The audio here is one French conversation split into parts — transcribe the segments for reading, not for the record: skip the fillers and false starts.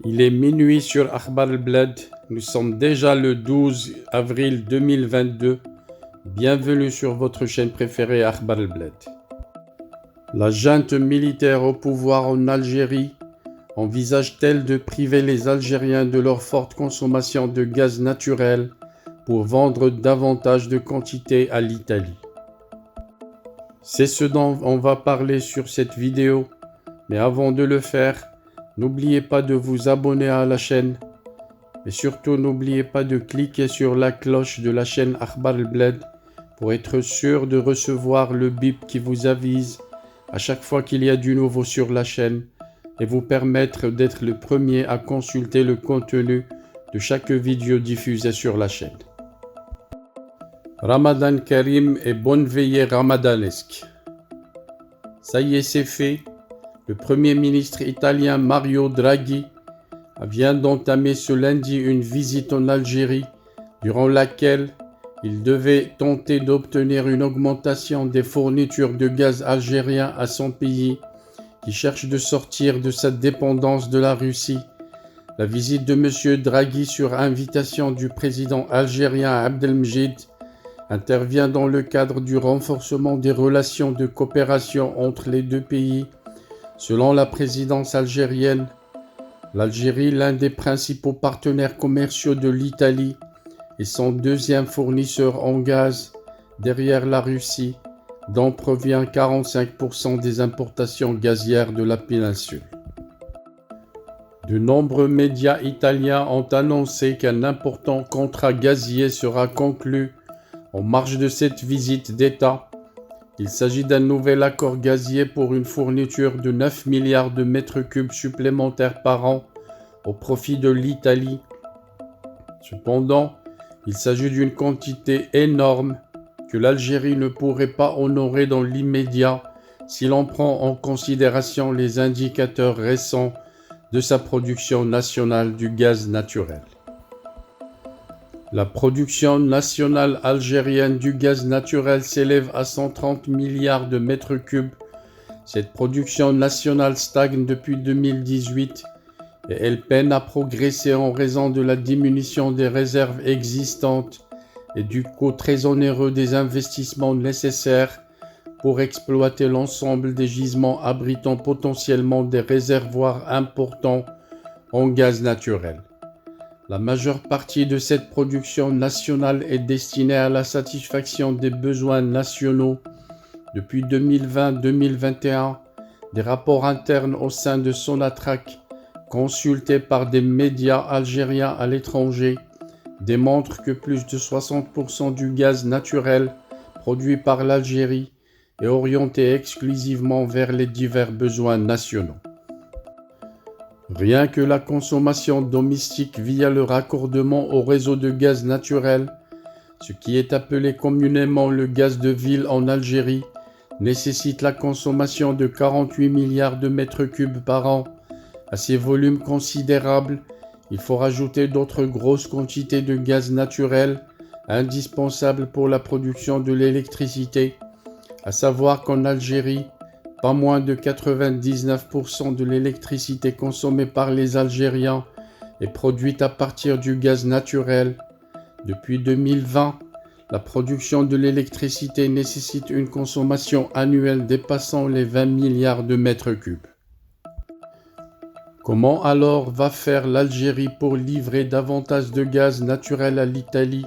Il est minuit sur Akhbar al-Blad. Nous sommes déjà le 12 avril 2022. Bienvenue sur votre chaîne préférée Akhbar al-Blad. La junte militaire au pouvoir en Algérie envisage-t-elle de priver les Algériens de leur forte consommation de gaz naturel pour vendre davantage de quantité à l'Italie? C'est ce dont on va parler sur cette vidéo, mais avant de le faire, n'oubliez pas de vous abonner à la chaîne et surtout n'oubliez pas de cliquer sur la cloche de la chaîne Akhbar al-Blad pour être sûr de recevoir le bip qui vous avise à chaque fois qu'il y a du nouveau sur la chaîne et vous permettre d'être le premier à consulter le contenu de chaque vidéo diffusée sur la chaîne. Ramadan Karim et bonne veillée ramadanesque. Ça y est, c'est fait. Le Premier ministre italien Mario Draghi vient d'entamer ce lundi une visite en Algérie durant laquelle il devait tenter d'obtenir une augmentation des fournitures de gaz algérien à son pays qui cherche de sortir de sa dépendance de la Russie. La visite de M. Draghi sur invitation du président algérien Abdelmjid intervient dans le cadre du renforcement des relations de coopération entre les deux pays. Selon la présidence algérienne, l'Algérie, l'un des principaux partenaires commerciaux de l'Italie, est son deuxième fournisseur en gaz, derrière la Russie, dont provient 45% des importations gazières de la péninsule. De nombreux médias italiens ont annoncé qu'un important contrat gazier sera conclu en marge de cette visite d'État. Il s'agit d'un nouvel accord gazier pour une fourniture de 9 milliards de mètres cubes supplémentaires par an au profit de l'Italie. Cependant, il s'agit d'une quantité énorme que l'Algérie ne pourrait pas honorer dans l'immédiat si l'on prend en considération les indicateurs récents de sa production nationale du gaz naturel. La production nationale algérienne du gaz naturel s'élève à 130 milliards de mètres cubes. Cette production nationale stagne depuis 2018 et elle peine à progresser en raison de la diminution des réserves existantes et du coût très onéreux des investissements nécessaires pour exploiter l'ensemble des gisements abritant potentiellement des réservoirs importants en gaz naturel. La majeure partie de cette production nationale est destinée à la satisfaction des besoins nationaux. Depuis 2020-2021, des rapports internes au sein de Sonatrach, consultés par des médias algériens à l'étranger, démontrent que plus de 60% du gaz naturel produit par l'Algérie est orienté exclusivement vers les divers besoins nationaux. Rien que la consommation domestique via le raccordement au réseau de gaz naturel, ce qui est appelé communément le gaz de ville en Algérie, nécessite la consommation de 48 milliards de mètres cubes par an. À ces volumes considérables, il faut rajouter d'autres grosses quantités de gaz naturel indispensables pour la production de l'électricité, à savoir qu'en Algérie, pas moins de 99% de l'électricité consommée par les Algériens est produite à partir du gaz naturel. Depuis 2020, la production de l'électricité nécessite une consommation annuelle dépassant les 20 milliards de mètres cubes. Comment alors va faire l'Algérie pour livrer davantage de gaz naturel à l'Italie,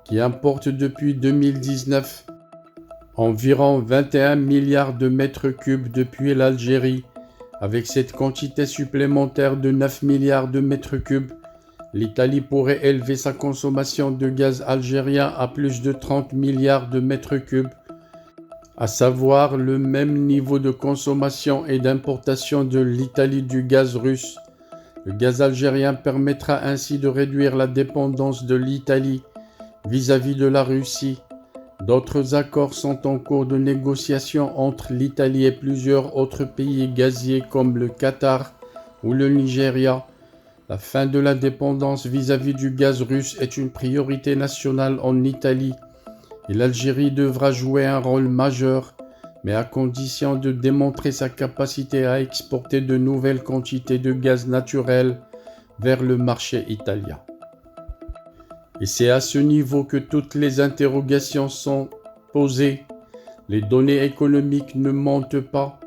qui importe depuis 2019 environ 21 milliards de mètres cubes depuis l'Algérie? Avec cette quantité supplémentaire de 9 milliards de mètres cubes, l'Italie pourrait élever sa consommation de gaz algérien à plus de 30 milliards de mètres cubes, à savoir le même niveau de consommation et d'importation de l'Italie du gaz russe. Le gaz algérien permettra ainsi de réduire la dépendance de l'Italie vis-à-vis de la Russie. D'autres accords sont en cours de négociation entre l'Italie et plusieurs autres pays gaziers comme le Qatar ou le Nigeria. La fin de la dépendance vis-à-vis du gaz russe est une priorité nationale en Italie et l'Algérie devra jouer un rôle majeur, mais à condition de démontrer sa capacité à exporter de nouvelles quantités de gaz naturel vers le marché italien. Et c'est à ce niveau que toutes les interrogations sont posées. Les données économiques ne mentent pas.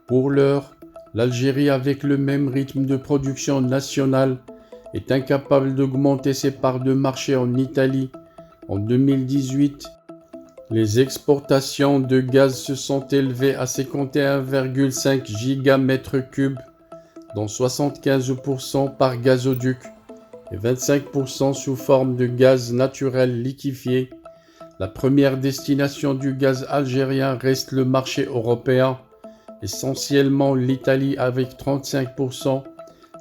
Pour l'heure, l'Algérie, avec le même rythme de production nationale, est incapable d'augmenter ses parts de marché en Italie. En 2018, les exportations de gaz se sont élevées à 51,5 gigamètres cubes, dont 75% par gazoduc et 25% sous forme de gaz naturel liquéfié. La première destination du gaz algérien reste le marché européen, essentiellement l'Italie avec 35%,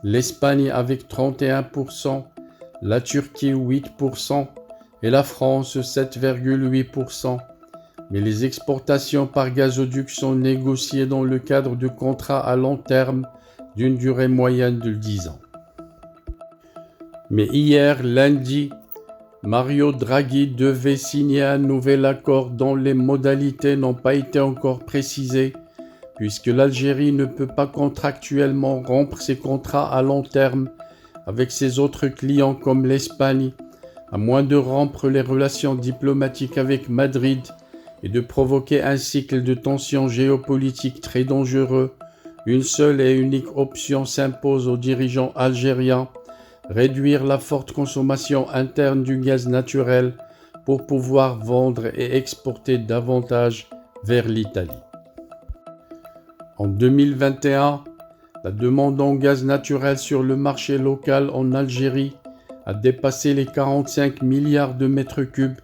l'Espagne avec 31%, la Turquie 8% et la France 7,8%. Mais les exportations par gazoduc sont négociées dans le cadre de contrats à long terme d'une durée moyenne de 10 ans. Mais hier, lundi, Mario Draghi devait signer un nouvel accord dont les modalités n'ont pas été encore précisées, puisque l'Algérie ne peut pas contractuellement rompre ses contrats à long terme avec ses autres clients comme l'Espagne, à moins de rompre les relations diplomatiques avec Madrid et de provoquer un cycle de tensions géopolitiques très dangereux. Une seule et unique option s'impose aux dirigeants algériens: réduire la forte consommation interne du gaz naturel pour pouvoir vendre et exporter davantage vers l'Italie. En 2021, la demande en gaz naturel sur le marché local en Algérie a dépassé les 45 milliards de mètres cubes,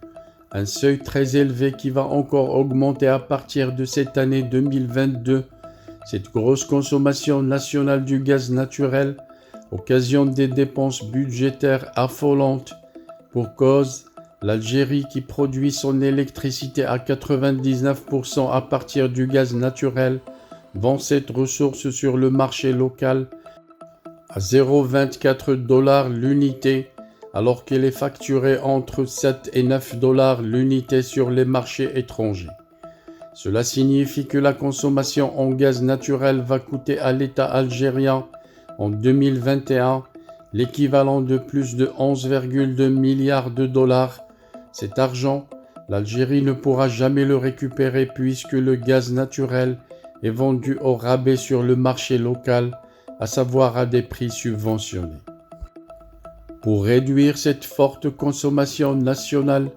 un seuil très élevé qui va encore augmenter à partir de cette année 2022. Cette grosse consommation nationale du gaz naturel occasionne des dépenses budgétaires affolantes. Pour cause, l'Algérie, qui produit son électricité à 99% à partir du gaz naturel, vend cette ressource sur le marché local à 0,24 $ l'unité, alors qu'elle est facturée entre 7 et 9 $ l'unité sur les marchés étrangers. Cela signifie que la consommation en gaz naturel va coûter à l'État algérien en 2021 l'équivalent de plus de 11,2 milliards de dollars. Cet argent, l'Algérie ne pourra jamais le récupérer puisque le gaz naturel est vendu au rabais sur le marché local, à savoir à des prix subventionnés. Pour réduire cette forte consommation nationale,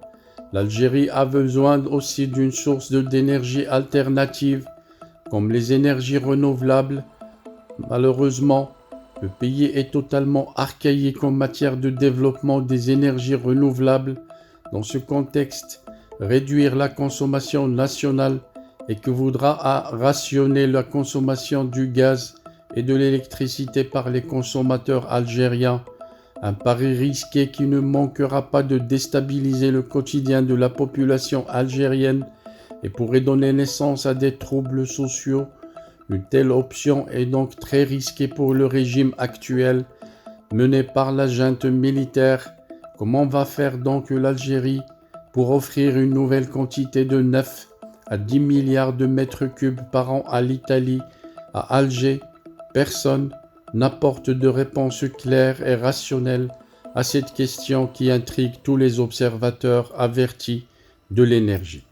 l'Algérie a besoin aussi d'une source d'énergie alternative, comme les énergies renouvelables. Malheureusement, le pays est totalement archaïque en matière de développement des énergies renouvelables. Dans ce contexte, réduire la consommation nationale équivaudra à rationner la consommation du gaz et de l'électricité par les consommateurs algériens. Un pari risqué qui ne manquera pas de déstabiliser le quotidien de la population algérienne et pourrait donner naissance à des troubles sociaux. Une telle option est donc très risquée pour le régime actuel, mené par la junte militaire. Comment va faire donc l'Algérie pour offrir une nouvelle quantité de 9 à 10 milliards de mètres cubes par an à l'Italie, à Alger? Personne n'apporte de réponse claire et rationnelle à cette question qui intrigue tous les observateurs avertis de l'énergie.